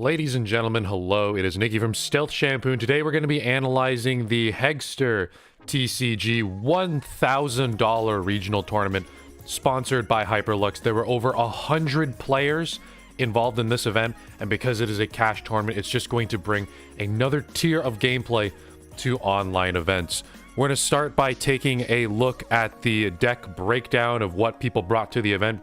Ladies and gentlemen, hello. It is Nicky from Stealth Shampoo. Today we're going to be analyzing the HegsterTCG $1,000 regional tournament sponsored by Hyperlux. There were over 100 players involved in this event, and because it is a cash tournament, it's just going to bring another tier of gameplay to online events. We're going to start by taking a look at the deck breakdown of what people brought to the event.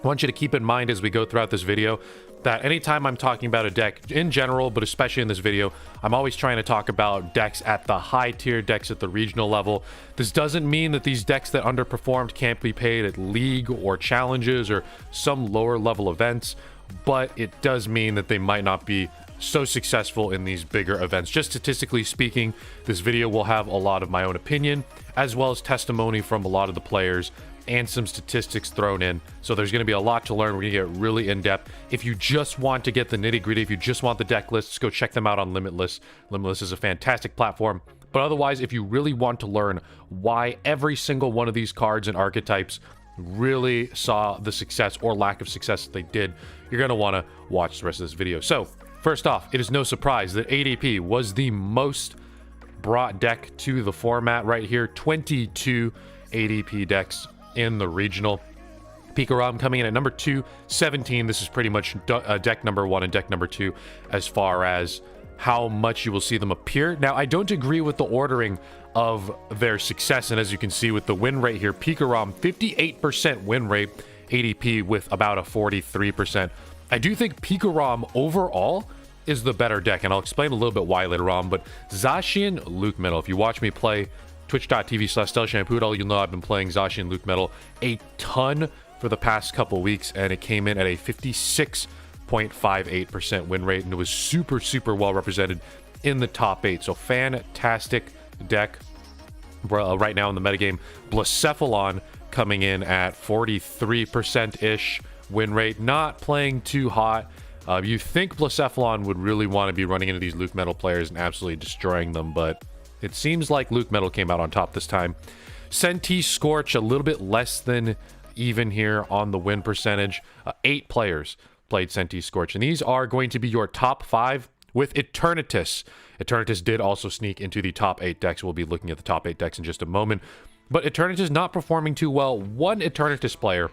I want you to keep in mind as we go throughout this video that anytime I'm talking about a deck in general, but especially in this video, I'm always trying to talk about decks at the high tier, decks at the regional level. This doesn't mean that these decks that underperformed can't be paid at league or challenges or some lower level events, but it does mean that they might not be so successful in these bigger events. Just statistically speaking, this video will have a lot of my own opinion, as well as testimony from a lot of the players and some statistics thrown in. So there's going to be a lot to learn. We're going to get really in-depth. If you just want to get the nitty-gritty, if you just want the deck lists, go check them out on Limitless. Limitless is a fantastic platform. But otherwise, if you really want to learn why every single one of these cards and archetypes really saw the success or lack of success that they did, you're going to want to watch the rest of this video. So first off, it is no surprise that ADP was the most brought deck to the format right here. 22 ADP decks in the regional. Pikarom coming in at number 2, 17. This is pretty much deck number 1 and deck number 2 as far as how much you will see them appear. Now, I don't agree with the ordering of their success, and as you can see with the win rate here, Pikarom 58% win rate, ADP with about a 43%. I do think Pikarom overall is the better deck, and I'll explain a little bit why later on, but Zacian Luke Metal, if you watch me play twitch.tv/StealthShampoo, you'll know I've been playing Zacian Luke Metal a ton for the past couple weeks, and it came in at a 56.58% win rate, and it was super well represented in the top 8. So fantastic deck right now in the metagame. Blacephalon coming in at 43%-ish win rate, not playing too hot. You think Blacephalon would really want to be running into these Luke Metal players and absolutely destroying them, but it seems like Luke Metal came out on top this time. Senti Scorch, a little bit less than even here on the win percentage. 8 players played Senti Scorch, and these are going to be your top 5 with Eternatus. Eternatus did also sneak into the top 8 decks. We'll be looking at the top 8 decks in just a moment. But Eternatus not performing too well. One Eternatus player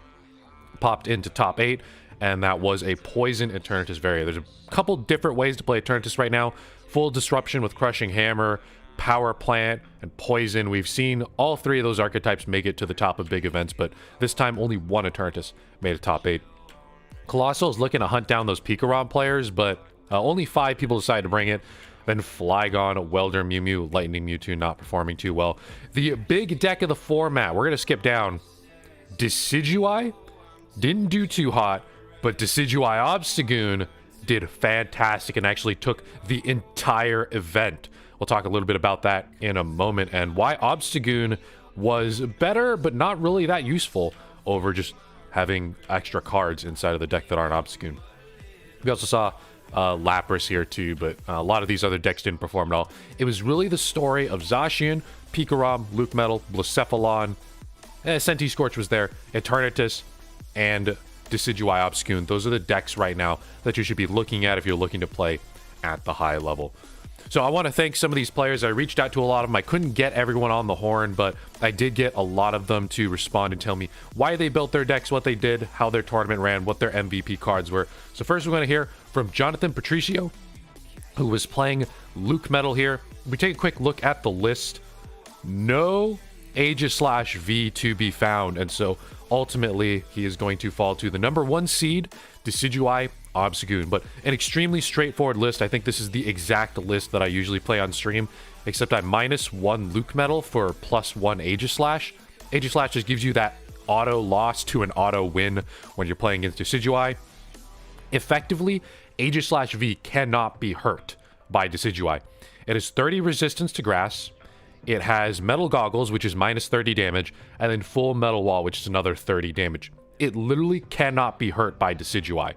popped into top 8, and that was a Poison Eternatus variant. There's a couple different ways to play Eternatus right now. Full Disruption with Crushing Hammer, Power Plant, and Poison. We've seen all 3 of those archetypes make it to the top of big events, but this time only one Eternatus made a top 8. Colossal is looking to hunt down those Pikarom players, but only 5 people decided to bring it. Then Flygon, Welder, Mew Mew, Lightning Mewtwo not performing too well. The big deck of the format, we're going to skip down. Decidueye didn't do too hot, but Decidueye Obstagoon did fantastic and actually took the entire event. We'll talk a little bit about that in a moment and why Obstagoon was better, but not really that useful over just having extra cards inside of the deck that aren't Obstagoon. We also saw Lapras here too, but a lot of these other decks didn't perform at all. It was really the story of Zacian, Pikarom, Luke Metal, Blacephalon, Senti Scorch was there, Eternatus, and Decidueye Obstagoon. Those are the decks right now that you should be looking at if you're looking to play at the high level. So I want to thank some of these players. I reached out to a lot of them. I couldn't get everyone on the horn, but I did get a lot of them to respond and tell me why they built their decks, what they did, how their tournament ran, what their MVP cards were. So first we're going to hear from Jonathan Patricio, who was playing Luke Metal here. We take a quick look at the list. No Aegis/V to be found, and so ultimately he is going to fall to the number 1 seed, Decidueye Obstagoon. But an extremely straightforward list. I think this is the exact list that I usually play on stream, except I -1 Luke Metal for +1 Aegislash. Aegislash just gives you that auto loss to an auto win when you're playing against Decidueye. Effectively, Aegis/V cannot be hurt by Decidueye. It has 30 resistance to grass. It has Metal Goggles, which is -30 damage, and then Full Metal Wall, which is another 30 damage. It literally cannot be hurt by Decidueye.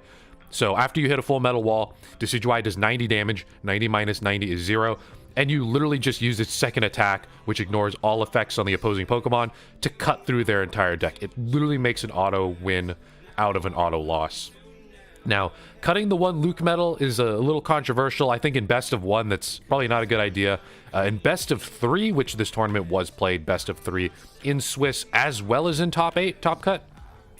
So after you hit a Full Metal Wall, Decidueye does 90 damage, 90 minus 90 is 0, and you literally just use its second attack, which ignores all effects on the opposing Pokemon, to cut through their entire deck. It literally makes an auto win out of an auto loss. Now, cutting the one Luke medal is a little controversial. I think in best of one, that's probably not a good idea. In best of three, which this tournament was played best of three in Swiss as well as in top 8, top cut,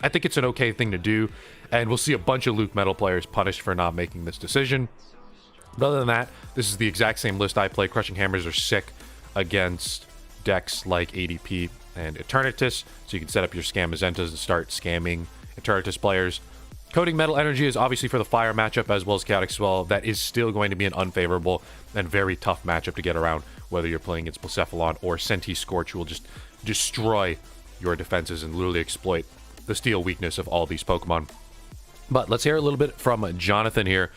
I think it's an okay thing to do. And we'll see a bunch of Luke medal players punished for not making this decision. But other than that, this is the exact same list I play. Crushing Hammers are sick against decks like ADP and Eternatus, so you can set up your Scamazentas and start scamming Eternatus players. Coding Metal Energy is obviously for the fire matchup as well as Chaotic Swell. That is still going to be an unfavorable and very tough matchup to get around, whether you're playing against Blacephalon or Senti Scorch, who will just destroy your defenses and literally exploit the steel weakness of all these Pokemon. But let's hear a little bit from Jonathan here,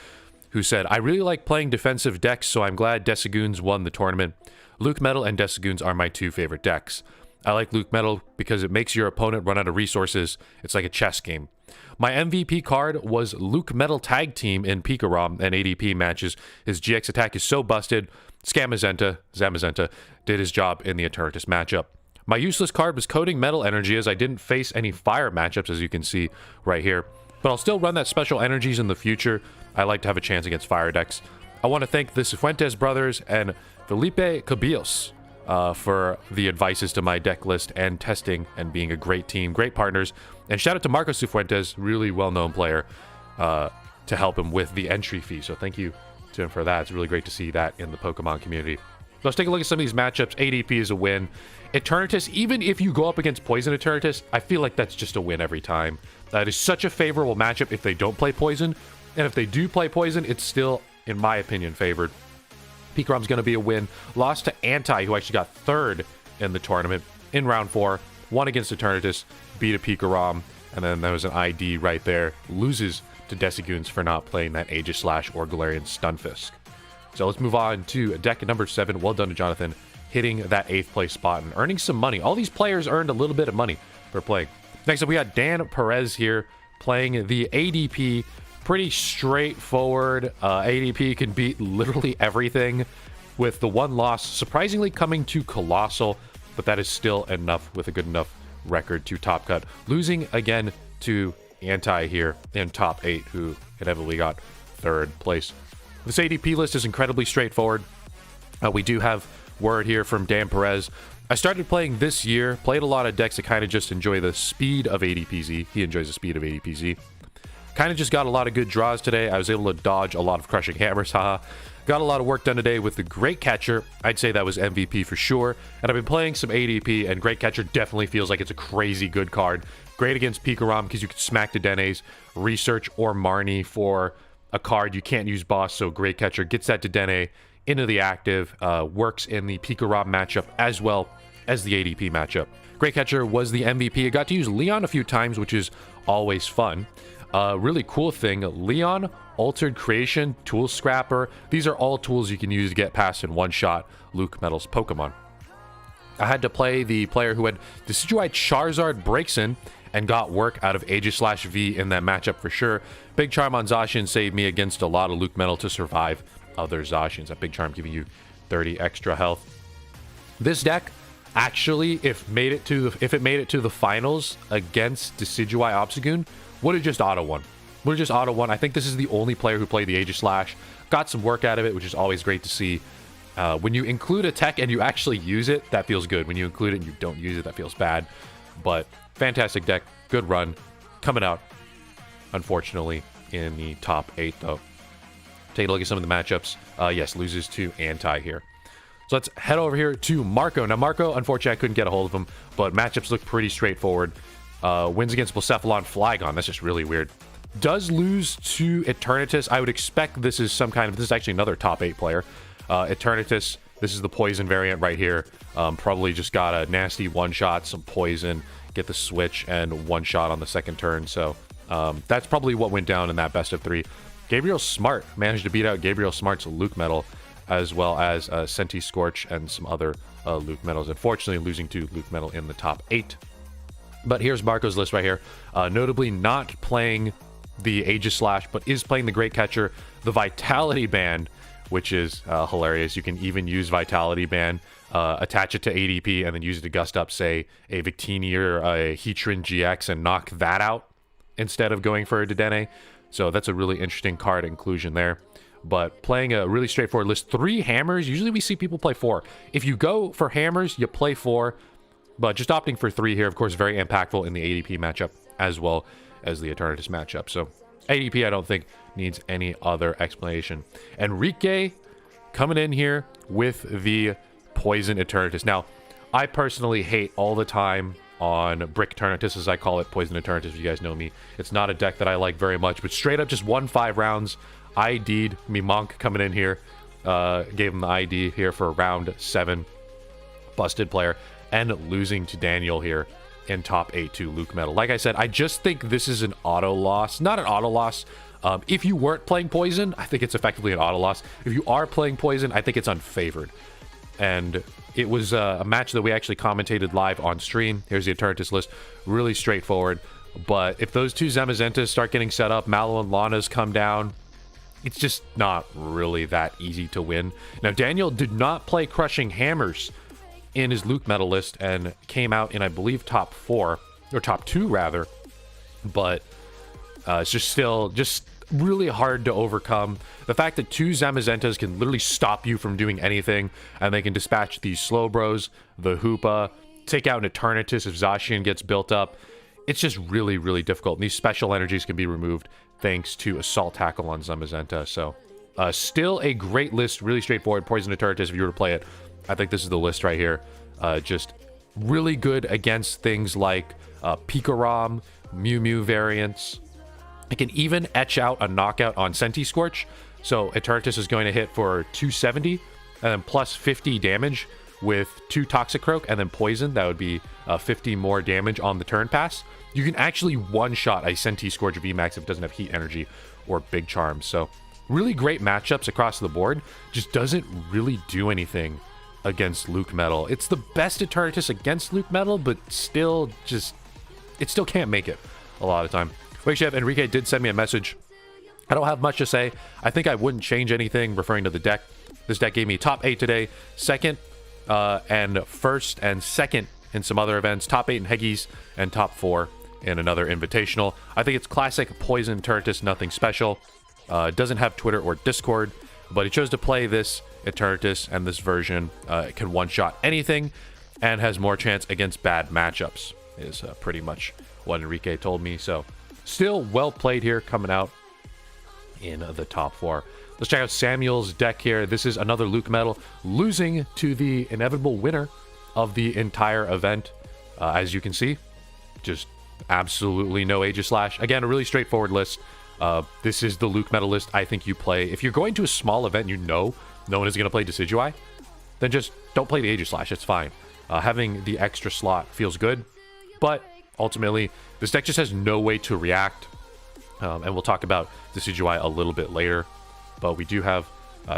who said, I really like playing defensive decks, so I'm glad Desagoons won the tournament. Luke Metal and Desagoons are my two favorite decks. I like Luke Metal because it makes your opponent run out of resources. It's like a chess game. My MVP card was Luke Metal Tag Team in Pikarom and ADP matches. His GX attack is so busted. Zamazenta did his job in the Eternatus matchup. My useless card was Coding Metal Energy, as I didn't face any fire matchups, as you can see right here. But I'll still run that special energies in the future. I like to have a chance against fire decks. I want to thank the Cifuentes brothers and Felipe Cabillos for the advices to my deck list and testing and being a great team, great partners. And shout out to Marcos Cifuentes, really well-known player, to help him with the entry fee. So thank you to him for that. It's really great to see that in the Pokemon community. So let's take a look at some of these matchups. ADP is a win. Eternatus, even if you go up against Poison Eternatus, I feel like that's just a win every time. That is such a favorable matchup if they don't play Poison. And if they do play Poison, it's still, in my opinion, favored. Picarom's going to be a win. Lost to Anti, who actually got third in the tournament in round 4. Won against Eternatus, beat a Picarom, and then there was an ID right there. Loses to Desagoons for not playing that Aegislash or Galarian Stunfisk. So let's move on to deck number 7. Well done to Jonathan, hitting that 8th place spot and earning some money. All these players earned a little bit of money for playing. Next up, we got Dan Perez here playing the ADP. Pretty straightforward. ADP can beat literally everything, with the one loss surprisingly coming to Colossal, but that is still enough with a good enough record to top cut. Losing again to Anti here in top 8, who inevitably got 3rd place. This ADP list is incredibly straightforward. We do have word here from Dan Perez. I started playing this year, played a lot of decks that kind of just enjoy the speed of ADPZ. He enjoys the speed of ADPZ. Kind of just got a lot of good draws today. I was able to dodge a lot of Crushing Hammers, haha. Got a lot of work done today with the Great Catcher. I'd say that was MVP for sure. And I've been playing some ADP, and Great Catcher definitely feels like it's a crazy good card. Great against Picarom because you can smack Dedenes, research or Marnie for a card you can't use boss, so Great Catcher gets that Dedenne into the active, works in the Picarom matchup as well as the ADP matchup. Great Catcher was the MVP. I got to use Leon a few times, which is always fun. Really cool thing, Leon, Altered Creation, Tool Scrapper. These are all tools you can use to get past in one shot Luke Metal's Pokemon. I had to play the player who had Decidueye Charizard breaks in and got work out of Aegislash-V in that matchup for sure. Big Charm on Zacian saved me against a lot of Luke Metal to survive other Zacians. That Big Charm giving you 30 extra health. This deck, actually, if it made it to the finals against Decidueye Obstagoon, would have just auto-won. Would have just auto-won. I think this is the only player who played the Aegislash. Got some work out of it, which is always great to see. When you include a tech and you actually use it, that feels good. When you include it and you don't use it, that feels bad. But fantastic deck. Good run. Coming out, unfortunately, in the top 8, though. Take a look at some of the matchups. Yes, loses to Anti here. So let's head over here to Marco. Now, Marco, unfortunately, I couldn't get a hold of him, but matchups look pretty straightforward. Wins against Blacephalon, Flygon. That's just really weird. Does lose to Eternatus. I would expect this is some kind of... This is actually another top 8 player. Eternatus, this is the poison variant right here. Probably just got a nasty one-shot, some poison, get the switch, and one-shot on the second turn. So that's probably what went down in that best of 3. Gabriel Smart managed to beat out Gabriel Smart's Luke Metal, as well as Senti Scorch and some other Luke Metals. Unfortunately, losing to Luke Metal in the top 8. But here's Marco's list right here. Notably not playing the Aegislash, but is playing the Great Catcher, the Vitality Band, which is hilarious. You can even use Vitality Band, attach it to ADP, and then use it to gust up, say, a Victini or a Heatran GX and knock that out instead of going for a Dedenne. So that's a really interesting card inclusion there. But playing a really straightforward list, 3 hammers. Usually we see people play 4. If you go for hammers, you play 4. But just opting for 3 here, of course, very impactful in the ADP matchup as well as the Eternatus matchup. So ADP, I don't think, needs any other explanation. Enrique coming in here with the Poison Eternatus. Now, I personally hate all the time on Brick Eternatus, as I call it, Poison Eternatus, if you guys know me. It's not a deck that I like very much, but straight up just won 5 rounds. ID'd me Monk coming in here. Gave him the ID here for round 7. Busted player. And losing to Daniel here in top 8 to Luke Metal. Like I said, I just think this is an auto loss. Not an auto loss. If you weren't playing Poison, I think it's effectively an auto loss. If you are playing Poison, I think it's unfavored. And it was a match that we actually commentated live on stream. Here's the Eternatus list. Really straightforward. But if those 2 Zamazentas start getting set up, Mallow and Lana's come down, it's just not really that easy to win. Now, Daniel did not play Crushing Hammers in his Luke Metal list and came out in, I believe, top 4, or top 2 rather. But it's just still just really hard to overcome. The fact that 2 Zamazentas can literally stop you from doing anything, and they can dispatch these Slow Bros, the Hoopa, take out an Eternatus if Zacian gets built up. It's just really, really difficult. And these special energies can be removed thanks to Assault Tackle on Zamazenta. So still a great list, really straightforward. Poison Eternatus, if you were to play it, I think this is the list right here. Just really good against things like Pikarom, Mew Mew variants. It can even etch out a knockout on Senti Scorch. So Eternatus is going to hit for 270 and then plus 50 damage with 2 Toxicroak and then Poison. That would be 50 more damage on the turn pass. You can actually one-shot a Senti Scorch VMAX if it doesn't have Heat Energy or Big Charm. So really great matchups across the board. Just doesn't really do anything against Luke Metal. It's the best Eternatus against Luke Metal, but still just, it still can't make it a lot of time. Wait, Chef, Enrique did send me a message. I don't have much to say. I think I wouldn't change anything referring to the deck. This deck gave me top 8 today, second and first and second in some other events, top 8 in Heggies, and top 4 in another invitational. I think it's classic Poison Eternatus, nothing special. It doesn't have Twitter or Discord, but he chose to play this Eternatus, and this version can one-shot anything and has more chance against bad matchups, is pretty much what Enrique told me. So still well played here, coming out in the top 4. Let's check out Samuel's deck here. This is another Luke Metal, losing to the inevitable winner of the entire event. As you can see, just absolutely no Aegislash. Again, a really straightforward list. This is the Luke Metal list I think you play. If you're going to a small event, you know no one is going to play Decidueye, then just don't play the Aegislash. It's fine. Having the extra slot feels good, but ultimately, this deck just has no way to react. And we'll talk about Decidueye a little bit later. But we do have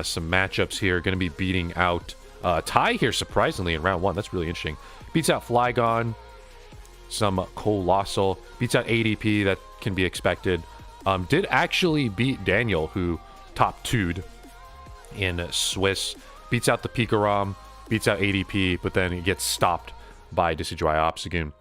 some matchups here. Going to be beating out Tai here, surprisingly, in round 1. That's really interesting. Beats out Flygon, some Colossal. Beats out ADP, that can be expected. Did actually beat Daniel, who top 2'd in Swiss. Beats out the Pikarom, beats out ADP, but then he gets stopped by Decidueye Obstagoon.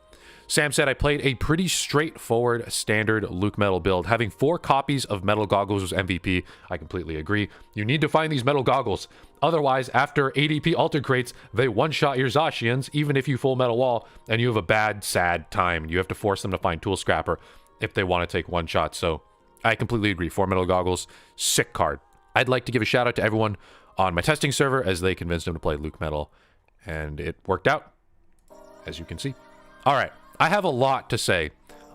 Sam said, I played a pretty straightforward standard Luke Metal build. Having 4 copies of Metal Goggles was MVP. I completely agree. You need to find these Metal Goggles. Otherwise, after ADP Alter Crates, they one-shot your Zacians, even if you full Metal Wall, and you have a bad, sad time. You have to force them to find Tool Scrapper if they want to take one shot. So I completely agree. 4 Metal Goggles, sick card. I'd like to give a shout out to everyone on my testing server as they convinced him to play Luke Metal, and it worked out, as you can see. All right. I have a lot to say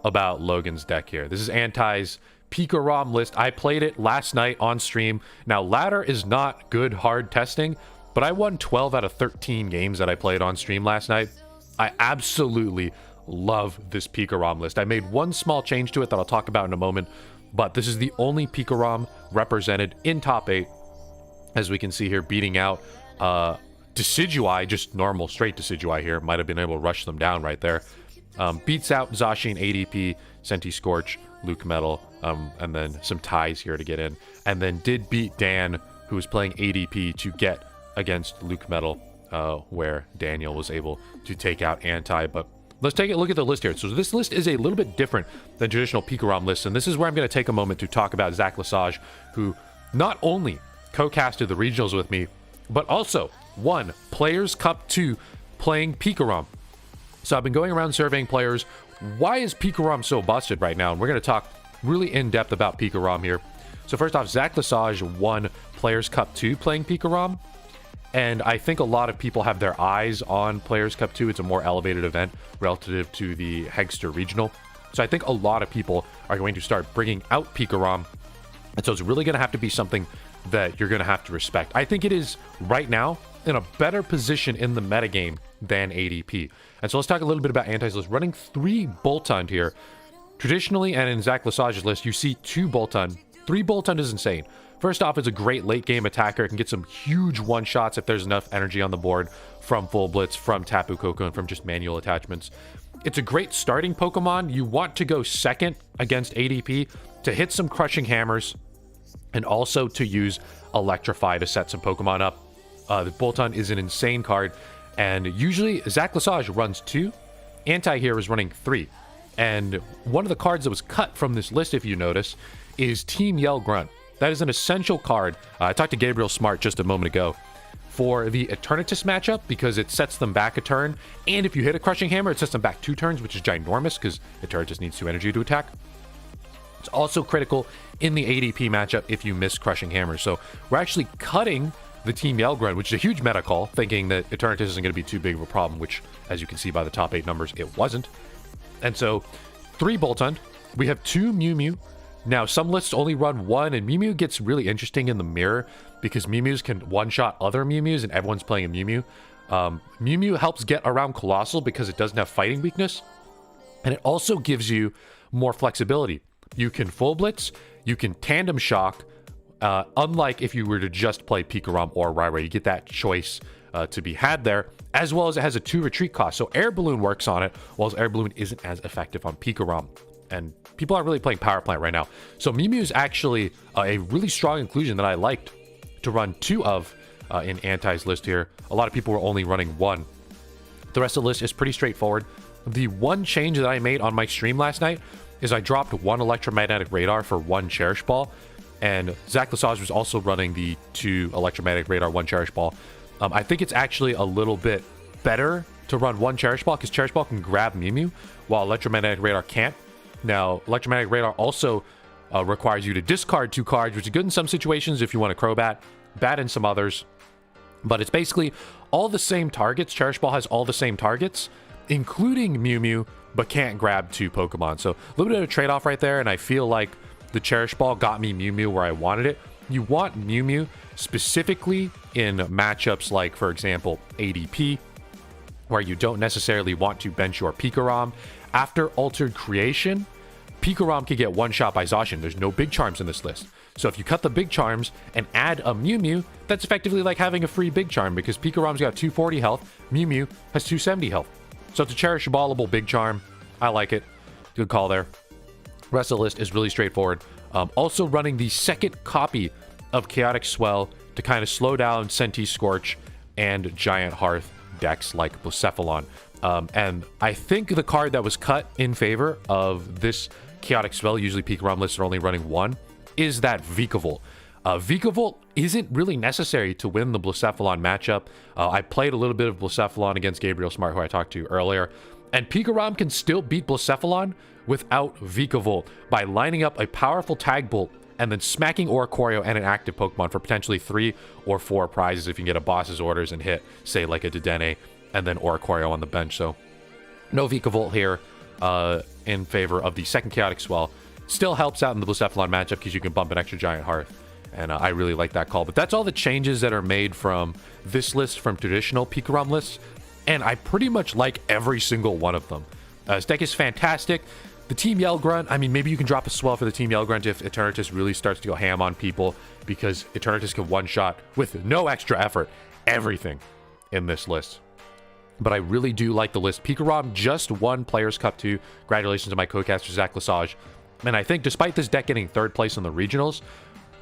about Logan's deck here. This is Anti's Pikarom list. I played it last night on stream. Now, ladder is not good hard testing, but I won 12 out of 13 games that I played on stream last night. I absolutely love this Pikarom list. I made one small change to it that I'll talk about in a moment, but this is the only Pikarom represented in top 8, as we can see here, beating out Decidueye, just normal, straight Decidueye here. Might have been able to rush them down right there. Beats out Zacian ADP, Senti Scorch, Luke Metal, and then some ties here to get in. And then did beat Dan, who was playing ADP, to get against Luke Metal, where Daniel was able to take out Anti. But let's take a look at the list here. So this list is a little bit different than traditional Pikarom lists, and this is where I'm going to take a moment to talk about Zach Lesage, who not only co-casted the regionals with me, but also won Players Cup 2 playing Pikarom. So I've been going around surveying players. Why is Pikarom so busted right now? And we're going to talk really in-depth about Pikarom here. So first off, Zach Lesage won Players Cup 2 playing Pikarom. And I think a lot of people have their eyes on Players Cup 2. It's a more elevated event relative to the Hegster Regional. So I think a lot of people are going to start bringing out Pikarom. And so it's really going to have to be something that you're going to have to respect. I think it is right now in a better position in the metagame than ADP. And so let's talk a little bit about Anti's list. Running 3 Boltund here. Traditionally, and in Zach Lesage's list, you see 2 Boltund. 3 Boltund is insane. First off, it's a great late game attacker. It can get some huge one-shots if there's enough energy on the board from Full Blitz, from Tapu Koko, and from just manual attachments. It's a great starting Pokemon. You want to go second against ADP to hit some crushing hammers and also to use Electrify to set some Pokemon up. The Boltund is an insane card, and usually Zach Lesage runs 2. Anti here is running 3. And one of the cards that was cut from this list, if you notice, is Team Yell Grunt. That is an essential card. I talked to Gabriel Smart just a moment ago for the Eternatus matchup because it sets them back a turn. And if you hit a Crushing Hammer, it sets them back 2 turns, which is ginormous because Eternatus needs 2 energy to attack. It's also critical in the ADP matchup if you miss Crushing Hammer. So we're actually cutting the Team Yell Grunt, which is a huge meta call, thinking that Eternatus isn't going to be too big of a problem, which, as you can see by the top 8 numbers, it wasn't. And so 3 Boltund. We have 2 Mew Mew. Now, some lists only run 1, and Mew Mew gets really interesting in the mirror because Mew Mews can one-shot other Mew Mews, and everyone's playing a Mew Mew. Mew Mew helps get around Colossal because it doesn't have fighting weakness, and it also gives you more flexibility. You can Full Blitz, you can Tandem Shock, unlike if you were to just play Pikarom or Rairai. You get that choice to be had there, as well as it has a 2 retreat cost. So Air Balloon works on it, while Air Balloon isn't as effective on Pikarom. And people aren't really playing Power Plant right now. So Mew Mew is actually a really strong inclusion that I liked to run 2 of in Anti's list here. A lot of people were only running 1. The rest of the list is pretty straightforward. The one change that I made on my stream last night is I dropped 1 Electromagnetic Radar for 1 Cherish Ball. And Zach Lesage was also running the 2 Electromagnetic Radar, 1 Cherish Ball. I think it's actually a little bit better to run 1 Cherish Ball because Cherish Ball can grab Mew Mew while Electromagnetic Radar can't. Now, Electromagnetic Radar also requires you to discard 2 cards, which is good in some situations if you want to Crobat, bad in some others. But it's basically all the same targets. Cherish Ball has all the same targets, including Mew Mew, but can't grab 2 Pokemon. So a little bit of a trade-off right there, and I feel like the Cherish Ball got me Mew Mew where I wanted it. You want Mew Mew specifically in matchups like, for example, ADP, where you don't necessarily want to bench your Pikarom. After Altered Creation, Pikarom can get one-shot by Zacian. There's no big charms in this list. So if you cut the big charms and add a Mew Mew, that's effectively like having a free big charm because Pikarom's got 240 health, Mew Mew has 270 health. So it's a cherishable big charm. I like it. Good call there. Rest of the list is really straightforward. Also running the second copy of Chaotic Swell to kind of slow down Senti Scorch and Giant Hearth decks like Blacephalon. And I think the card that was cut in favor of this Chaotic Swell, usually Pikarom lists are only running 1, is that Vikavolt. Vikavolt isn't really necessary to win the Blacephalon matchup. I played a little bit of Blacephalon against Gabriel Smart, who I talked to earlier, and Pikarom can still beat Blacephalon without Vikavolt by lining up a powerful Tag Bolt and then smacking Oricorio and an active Pokemon for potentially 3 or 4 prizes if you can get a boss's orders and hit, say, like a Dedenne and then Oricorio on the bench. So no Vikavolt here in favor of the second Chaotic Swell. Still helps out in the Blacephalon matchup because you can bump an extra Giant Hearth. And I really like that call. But that's all the changes that are made from this list, from traditional Pikarom lists. And I pretty much like every single one of them. This deck is fantastic. The Team Yell Grunt, I mean, maybe you can drop a Swell for the Team Yell Grunt if Eternatus really starts to go ham on people, because Eternatus can one-shot with no extra effort everything in this list. But I really do like the list. Pikarom just won Players Cup 2. Congratulations to my co-caster, Zach Lesage. And I think despite this deck getting 3rd place in the regionals,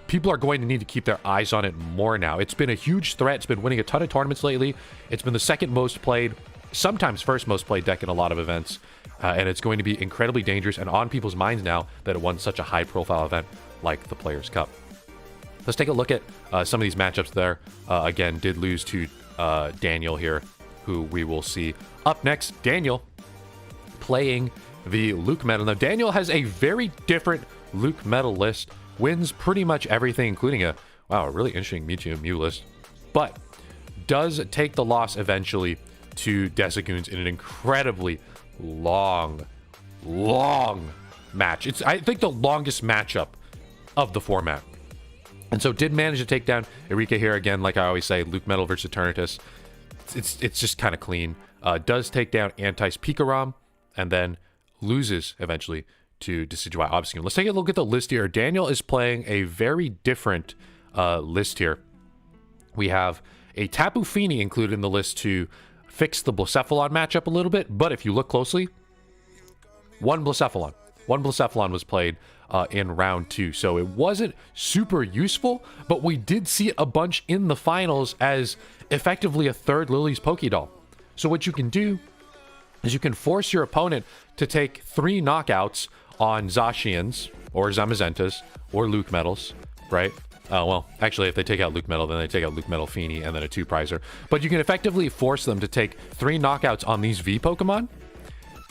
people are going to need to keep their eyes on it more now. It's been a huge threat. It's been winning a ton of tournaments lately. It's been the 2nd most played sometimes first most played deck in a lot of events. And it's going to be incredibly dangerous and on people's minds now that it won such a high-profile event like the Players' Cup. Let's take a look at some of these matchups there. Again, did lose to Daniel here, who we will see up next. Daniel playing the Luke Metal. Now, Daniel has a very different Luke Metal list. Wins pretty much everything, including a really interesting Mew list. But does take the loss eventually to Desagoons in an incredibly long match. It's, I think, the longest matchup of the format. And so did manage to take down Enrique here again. Like I always say, Luke Metal versus Eternatus. It's just kind of clean. Does take down Anti's Pikarom and then loses eventually to Decidueye Obstagoon. Let's take a look at the list here. Daniel is playing a very different list here. We have a Tapu Fini included in the list to fix the Blacephalon matchup a little bit, but if you look closely, one Blacephalon was played in round 2, so it wasn't super useful, but we did see it a bunch in the finals as effectively a third Lily's Pokédoll. So what you can do is you can force your opponent to take 3 knockouts on Zacians or Zamazentas or Luke Metals, right? Well, actually, if they take out Luke Metal, then they take out Luke Metal Fini and then a 2-prizer. But you can effectively force them to take 3 knockouts on these V Pokemon,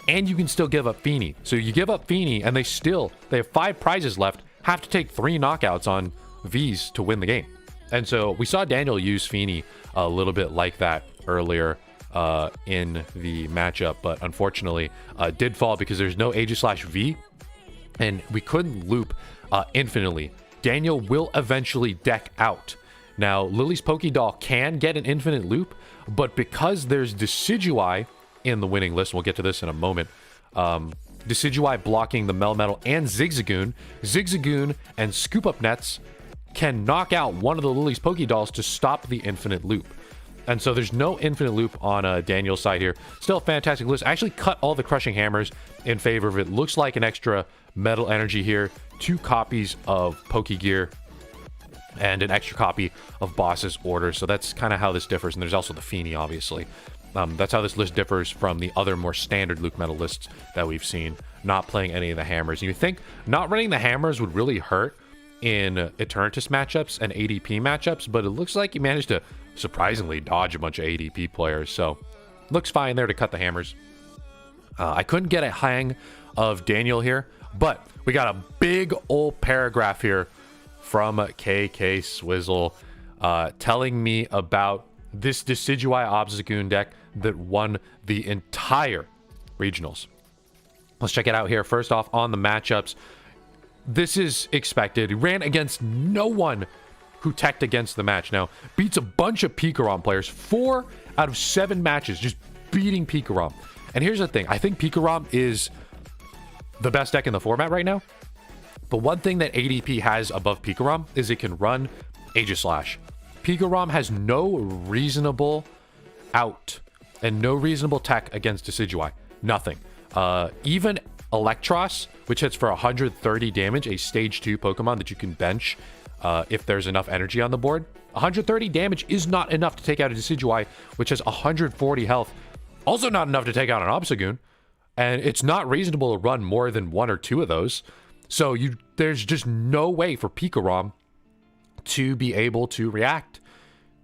and you can still give up Fini. So you give up Fini, and they have 5 prizes left, have to take 3 knockouts on Vs to win the game. And so we saw Daniel use Fini a little bit like that earlier in the matchup, but unfortunately did fall because there's no Aegislash-V, and we couldn't loop infinitely. Daniel will eventually deck out. Now, Lily's Pokédoll can get an infinite loop, but because there's Decidueye in the winning list, we'll get to this in a moment, Decidueye blocking the Melmetal and Zigzagoon, Zigzagoon and Scoop Up Nets can knock out one of the Lily's Pokédolls to stop the infinite loop. And so there's no infinite loop on Daniel's side here. Still a fantastic list. I actually cut all the Crushing Hammers in favor of it. Looks like an extra Metal Energy here. 2 copies of Pokegear and an extra copy of Boss's Order. So that's kind of how this differs. And there's also the Fini, obviously. That's how this list differs from the other more standard Luke Metal lists that we've seen. Not playing any of the hammers. And you think not running the hammers would really hurt in Eternatus matchups and ADP matchups, but it looks like he managed to surprisingly dodge a bunch of ADP players. So looks fine there to cut the hammers. I couldn't get a hang of Daniel here, but we got a big old paragraph here from KK Swizzle telling me about this Decidueye Obstagoon deck that won the entire regionals. Let's check it out here. First off, on the matchups, this is expected. He ran against no one who teched against the match. Now, beats a bunch of Pikarom players. 4 out of 7 matches, just beating Pikarom. And here's the thing. I think Pikarom is the best deck in the format right now. But one thing that ADP has above Pikarom is it can run Aegislash. Pikarom has no reasonable out and no reasonable tech against Decidueye. Nothing. Even Electros, which hits for 130 damage, a stage 2 Pokemon that you can bench if there's enough energy on the board. 130 damage is not enough to take out a Decidueye, which has 140 health. Also not enough to take out an Obstagoon. And it's not reasonable to run more than 1 or 2 of those. So there's just no way for Pikarom to be able to react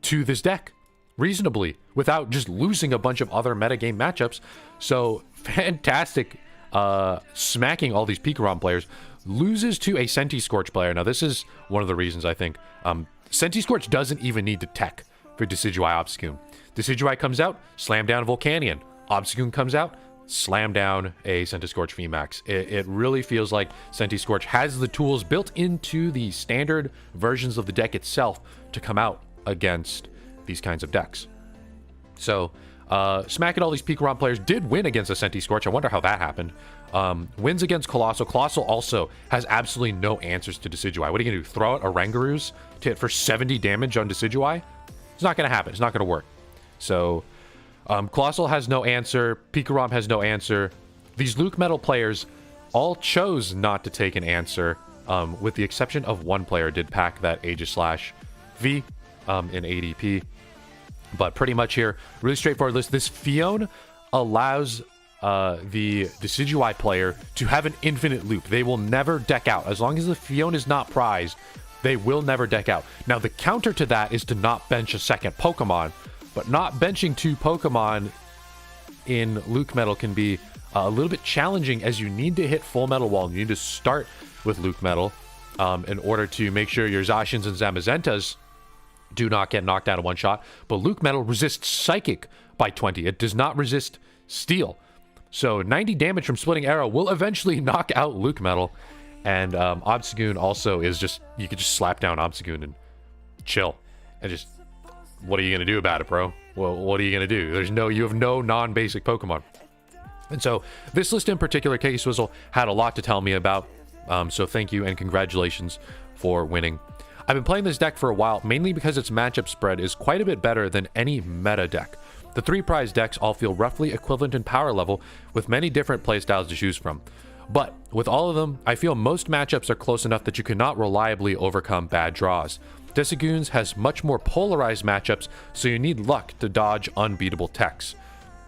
to this deck reasonably without just losing a bunch of other metagame matchups. So fantastic smacking all these Pikarom players. Loses to a Senti-Scorch player. Now this is one of the reasons I think Senti-Scorch doesn't even need to tech for Decidueye Obstagoon. Decidueye comes out, slam down Volcanion. Obstagoon comes out, slam down a Senti-Scorch VMAX. It really feels like Senti-Scorch has the tools built into the standard versions of the deck itself to come out against these kinds of decks. So, smacking all these Pikarom players, did win against a Senti-Scorch. I wonder how that happened. Wins against Colossal. Colossal also has absolutely no answers to Decidueye. What are you going to do? Throw out a Rangaroos to hit for 70 damage on Decidueye? It's not going to happen. It's not going to work. So, Colossal has no answer. Pikarom has no answer. These Luke Metal players all chose not to take an answer, with the exception of one player did pack that Aegislash V in ADP. But pretty much here, really straightforward list. This Fion allows the Decidueye player to have an infinite loop. They will never deck out. As long as the Fion is not prized, they will never deck out. Now, the counter to that is to not bench a second Pokemon, but not benching 2 Pokemon in Luke Metal can be a little bit challenging, as you need to hit full Metal Wall. You need to start with Luke Metal in order to make sure your Zacians and Zamazentas do not get knocked out in one shot. But Luke Metal resists Psychic by 20. It does not resist Steel. So 90 damage from Splitting Arrow will eventually knock out Luke Metal. And Obstagoon also is just, you could just slap down Obstagoon and chill. And just, what are you going to do about it, bro? Well, what are you going to do? You have no non-basic Pokemon. And so this list in particular, K-Swizzle had a lot to tell me about. So thank you and congratulations for winning. I've been playing this deck for a while, mainly because its matchup spread is quite a bit better than any meta deck. The 3 prize decks all feel roughly equivalent in power level, with many different playstyles to choose from. But with all of them, I feel most matchups are close enough that you cannot reliably overcome bad draws. Decigoons has much more polarized matchups, so you need luck to dodge unbeatable techs.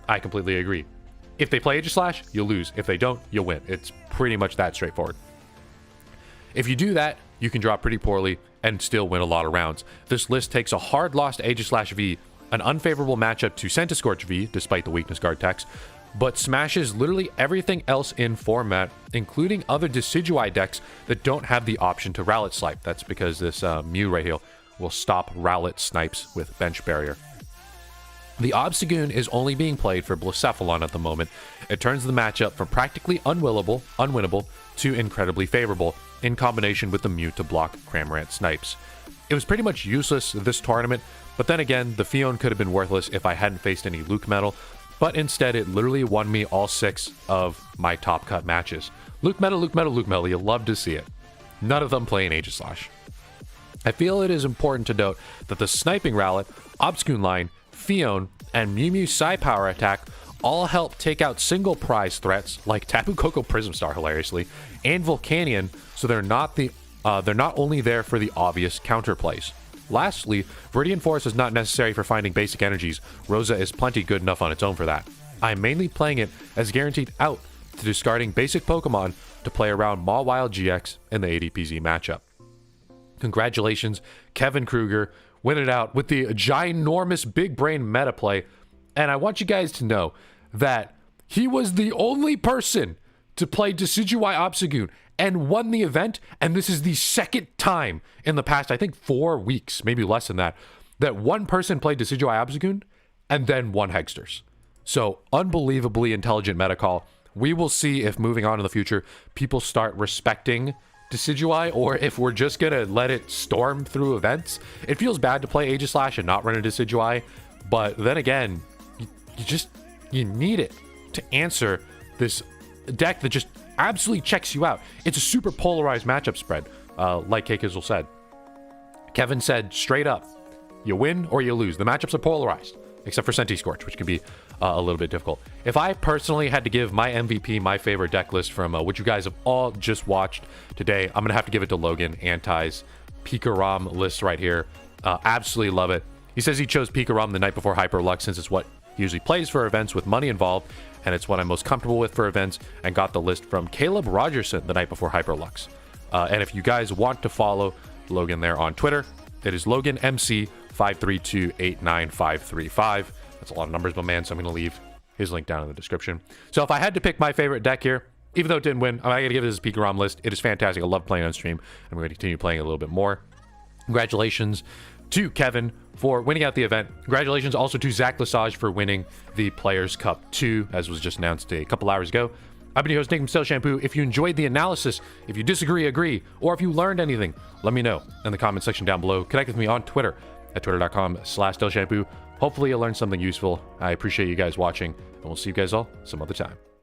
I completely agree. If they play Aegislash, you'll lose. If they don't, you'll win. It's pretty much that straightforward. If you do that, you can draw pretty poorly and still win a lot of rounds. This list takes a hard loss to Aegislash V, an unfavorable matchup to Centiskorch V, despite the weakness guard techs, but smashes literally everything else in format, including other Decidueye decks that don't have the option to Rowlet Snipe. That's because this Mew right here will stop Rowlet Snipes with Bench Barrier. The Obstagoon is only being played for Blacephalon at the moment. It turns the matchup from practically unwinnable to incredibly favorable, in combination with the Mew to block Cramorant Snipes. It was pretty much useless this tournament, but then again, the Fion could have been worthless if I hadn't faced any Luke Metal, but instead it literally won me all 6 of my top cut matches. Luke Metal, Luke Metal, Luke Metal, you love to see it. None of them play in Aegislash. I feel it is important to note that the Sniping Rowlet, Obstagoon line, Fion, and Mew Mew Psy-Power attack all help take out single prize threats like Tapu Koko Prism Star, hilariously, and Volcanion, so they're not only there for the obvious counterplays. Lastly, Viridian Forest is not necessary for finding basic energies. Rosa is plenty good enough on its own for that. I'm mainly playing it as guaranteed out to discarding basic Pokemon to play around Mawile GX in the ADPZ matchup. Congratulations, Kevin Kruger, win it out with the ginormous big brain meta play. And I want you guys to know that he was the only person to play Decidueye Obstagoon and won the event, and this is the second time in the past, I think 4 weeks, maybe less than that, that one person played Decidueye Obstagoon and then won Hegsters. So, unbelievably intelligent meta call. We will see if moving on in the future, people start respecting Decidueye, or if we're just gonna let it storm through events. It feels bad to play Aegislash and not run a Decidueye, but then again, you need it to answer this deck that just absolutely checks you out. It's a super polarized matchup spread, like K-Kizzle said. Kevin said straight up, you win or you lose. The matchups are polarized, except for Centiskorch, which can be a little bit difficult. If I personally had to give my MVP, my favorite deck list from what you guys have all just watched today, I'm going to have to give it to Logan Anti's Pikarom list right here. Absolutely love it. He says he chose Pikarom the night before Hyperlux since it's what he usually plays for events with money involved, and it's what I'm most comfortable with for events, and got the list from Caleb Rogerson the night before Hyperlux. And if you guys want to follow Logan there on Twitter, it is LoganMC532895535. That's a lot of numbers, my man, so I'm going to leave his link down in the description. So if I had to pick my favorite deck here, even though it didn't win, I got to give this a Pikarom list. It is fantastic. I love playing on stream. I'm going to continue playing a little bit more. Congratulations to Kevin for winning out the event. Congratulations also to Zach Lesage for winning the Players Cup 2, as was just announced a couple hours ago. I've been your host, Nick from Stale Shampoo. If you enjoyed the analysis, if you disagree, agree, or if you learned anything, let me know in the comment section down below. Connect with me on Twitter at twitter.com/StaleShampoo. Hopefully you learned something useful. I appreciate you guys watching, and we'll see you guys all some other time.